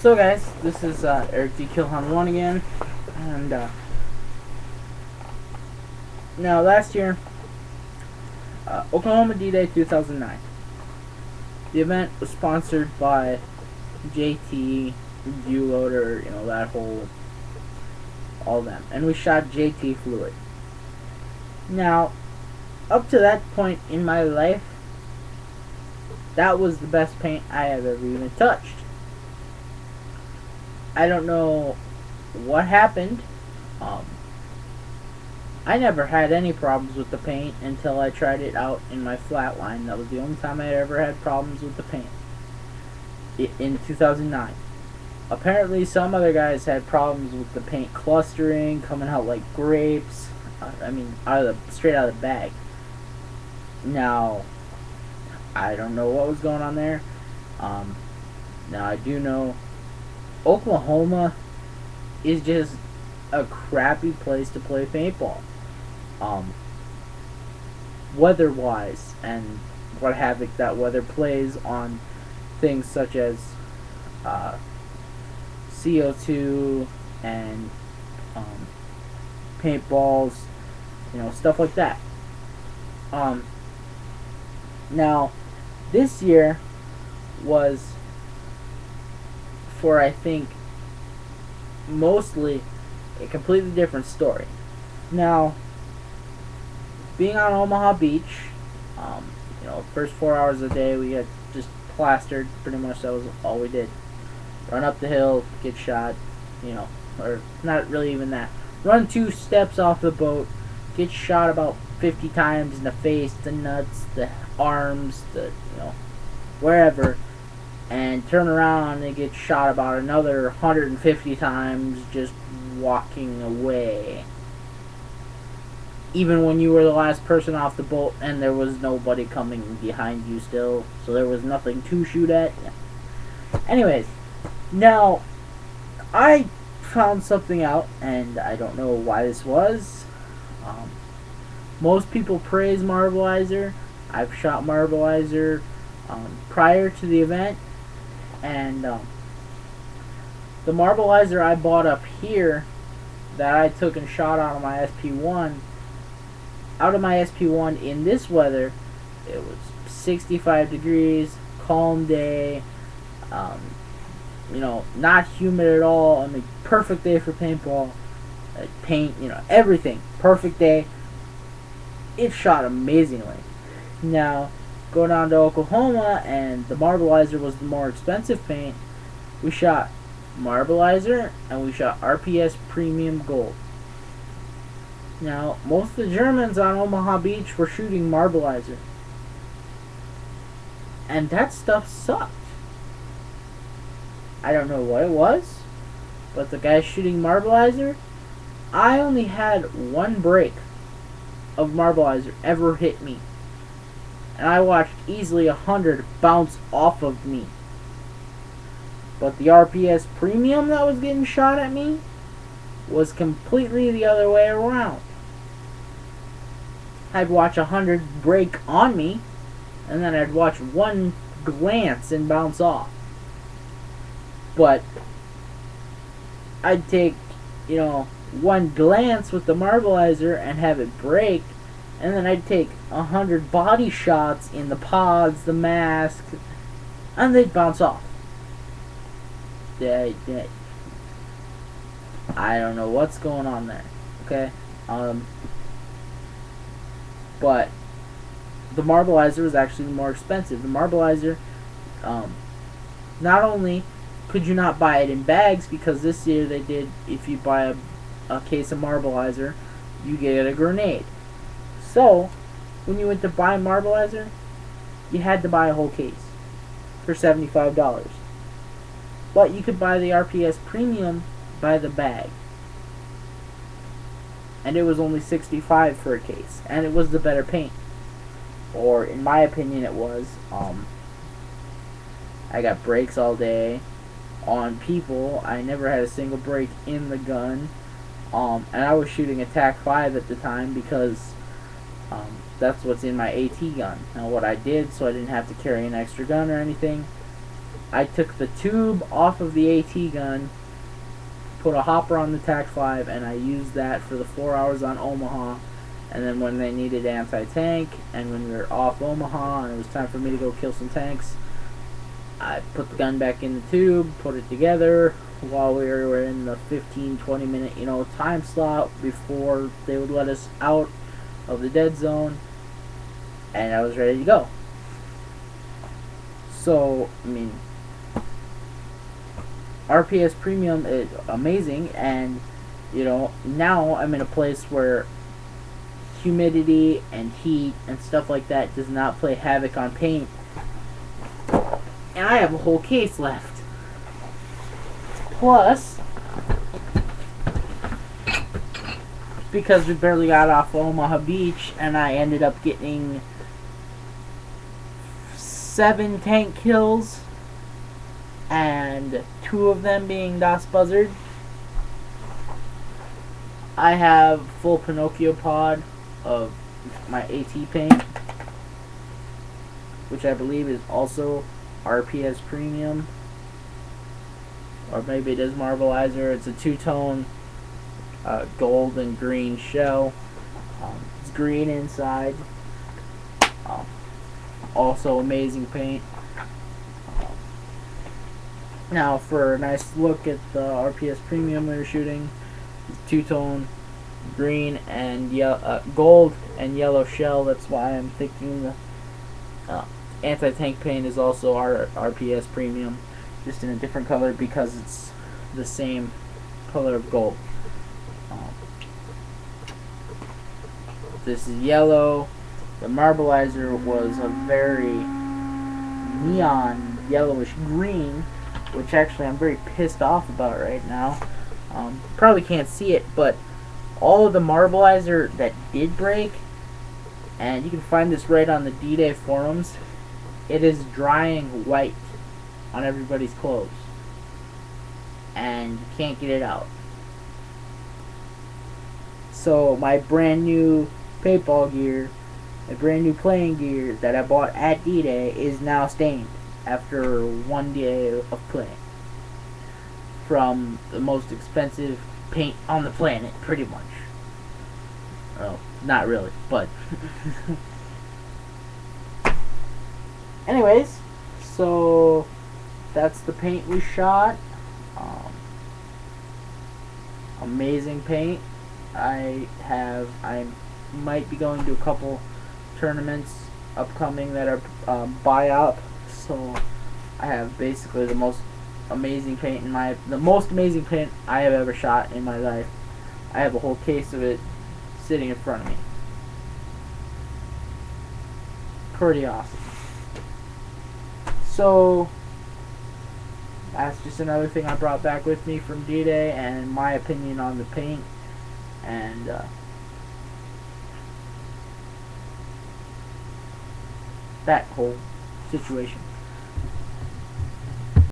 So guys, this is Eric D. Killhound 1 again, and now last year, Oklahoma D-Day 2009. The event was sponsored by JT, View Loader, you know, that whole, all of them, and we shot JT Fluid. Now, up to that point in my life, that was the best paint I have ever even touched. I don't know what happened. I never had any problems with the paint until I tried it out in my flatline. That was the only time I ever had problems with the paint. In 2009. Apparently some other guys had problems with the paint clustering, coming out like grapes. I mean, straight out of the bag. Now, I don't know what was going on there. Now I do know Oklahoma is just a crappy place to play paintball. Weather-wise, and what havoc that weather plays on things such as CO2 and paintballs, you know, stuff like that. Now, this year was, for I think mostly, a completely different story. Now, being on Omaha Beach, you know, first 4 hours of the day we got just plastered. Pretty much that was all we did. Run up the hill, get shot, you know, or not really even that. Run 2 steps off the boat, get shot about 50 times in the face, the nuts, the arms, the, you know, wherever, and turn around and get shot about another 150 times just walking away. Even when you were the last person off the boat and there was nobody coming behind you still, so there was nothing to shoot at. Anyways, now I found something out, and I don't know why this was. Most people praise Marbleizer. I've shot Marbleizer prior to the event, and the Marbleizer I bought up here that I took and shot out of my SP1, in this weather, it was 65 degrees, calm day, you know, not humid at all. I mean, perfect day for paintball, paint, you know, everything, perfect day. It shot amazingly. Now, go down to Oklahoma, and the Marbleizer was the more expensive paint. We shot Marbleizer, and we shot RPS Premium Gold. Now, most of the Germans on Omaha Beach were shooting Marbleizer, and that stuff sucked. I don't know what it was, but the guy shooting Marbleizer, I only had 1 break of Marbleizer ever hit me, and I watched easily 100 bounce off of me. But the RPS Premium that was getting shot at me was completely the other way around. I'd watch 100 break on me, and then I'd watch 1 glance and bounce off. But I'd take, you know, 1 glance with the Marbleizer and have it break, and then I'd take 100 body shots in the pods, the mask, and they'd bounce off. I don't know what's going on there. Okay, but the Marbleizer was actually more expensive. The Marbleizer, not only could you not buy it in bags, because this year they did, if you buy a case of Marbleizer, you get a grenade. So, when you went to buy Marbleizer, you had to buy a whole case for $75. But you could buy the RPS Premium by the bag, and it was only $65 for a case, and it was the better paint, or in my opinion it was. I got breaks all day on people. I never had a single break in the gun, and I was shooting a TAC-5 at the time because that's what's in my AT gun. Now what I did, so I didn't have to carry an extra gun or anything, I took the tube off of the AT gun, put a hopper on the TAC-5, and I used that for the 4 hours on Omaha. And then when they needed anti-tank, and when we were off Omaha and it was time for me to go kill some tanks, I put the gun back in the tube, put it together while we were in the 15-20 minute, time slot before they would let us out of the dead zone, and I was ready to go. So, I mean, RPS Premium is amazing, and now I'm in a place where humidity and heat and stuff like that does not play havoc on paint, and I have a whole case left. Plus, because we barely got off Omaha Beach, and I ended up getting 7 tank kills, and 2 of them being Das Buzzard. I have full Pinocchio pod of my AT paint, which I believe is also RPS Premium, or maybe it is Marbleizer. It's a 2-tone gold and green shell. It's green inside. Also amazing paint. Now for a nice look at the RPS Premium we were shooting, 2-tone green and gold and yellow shell. That's why I'm thinking the anti-tank paint is also our RPS Premium, just in a different color because it's the same color of gold. This is yellow. The Marbleizer was a very neon yellowish green, which actually I'm very pissed off about right now. Probably can't see it, but all of the Marbleizer that did break, and you can find this right on the DDAY forums, it is drying white on everybody's clothes, and you can't get it out. So my brand new paintball gear, my brand new playing gear that I bought at D-Day is now stained after 1 day of playing from the most expensive paint on the planet, pretty much. Well, not really, but anyways, so that's the paint we shot. Amazing paint. I might be going to a couple tournaments upcoming that are buy-up, so I have basically the most amazing paint the most amazing paint I have ever shot in my life. I have a whole case of it sitting in front of me. Pretty awesome. So that's just another thing I brought back with me from D-Day, and my opinion on the paint and that whole situation.